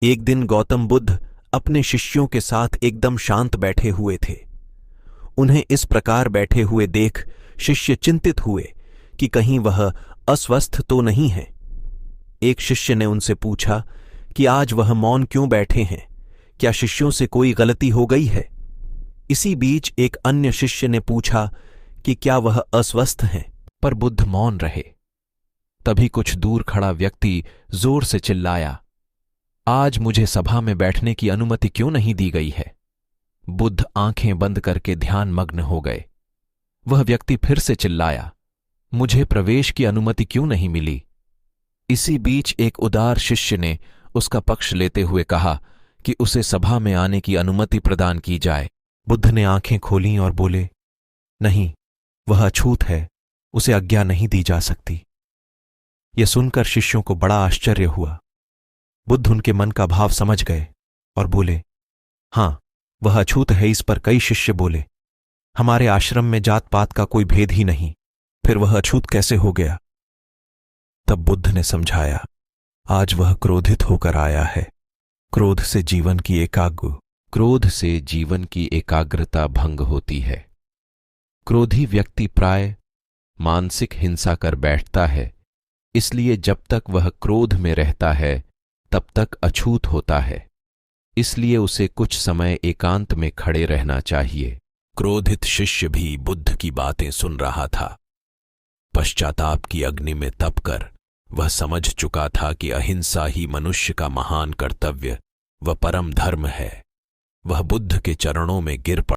एक दिन गौतम बुद्ध अपने शिष्यों के साथ एकदम शांत बैठे हुए थे। उन्हें इस प्रकार बैठे हुए देख शिष्य चिंतित हुए कि कहीं वह अस्वस्थ तो नहीं है। एक शिष्य ने उनसे पूछा कि आज वह मौन क्यों बैठे हैं, क्या शिष्यों से कोई गलती हो गई है? इसी बीच एक अन्य शिष्य ने पूछा कि क्या वह अस्वस्थ हैं, पर बुद्ध मौन रहे। तभी कुछ दूर खड़ा व्यक्ति जोर से चिल्लाया, आज मुझे सभा में बैठने की अनुमति क्यों नहीं दी गई है? बुद्ध आंखें बंद करके ध्यान मग्न हो गए। वह व्यक्ति फिर से चिल्लाया, मुझे प्रवेश की अनुमति क्यों नहीं मिली? इसी बीच एक उदार शिष्य ने उसका पक्ष लेते हुए कहा कि उसे सभा में आने की अनुमति प्रदान की जाए। बुद्ध ने आंखें खोलीं और बोले, नहीं, वह अछूत है, उसे आज्ञा नहीं दी जा सकती। यह सुनकर शिष्यों को बड़ा आश्चर्य हुआ। बुद्ध उनके मन का भाव समझ गए और बोले, हां, वह अछूत है। इस पर कई शिष्य बोले, हमारे आश्रम में जात पात का कोई भेद ही नहीं, फिर वह अछूत कैसे हो गया? तब बुद्ध ने समझाया, आज वह क्रोधित होकर आया है। क्रोध से जीवन की एकाग्रता भंग होती है। क्रोधी व्यक्ति प्राय मानसिक हिंसा कर बैठता है, इसलिए जब तक वह क्रोध में रहता है तब तक अछूत होता है। इसलिए उसे कुछ समय एकांत में खड़े रहना चाहिए। क्रोधित शिष्य भी बुद्ध की बातें सुन रहा था। पश्चाताप की अग्नि में तपकर वह समझ चुका था कि अहिंसा ही मनुष्य का महान कर्तव्य व परम धर्म है। वह बुद्ध के चरणों में गिर पड़ा।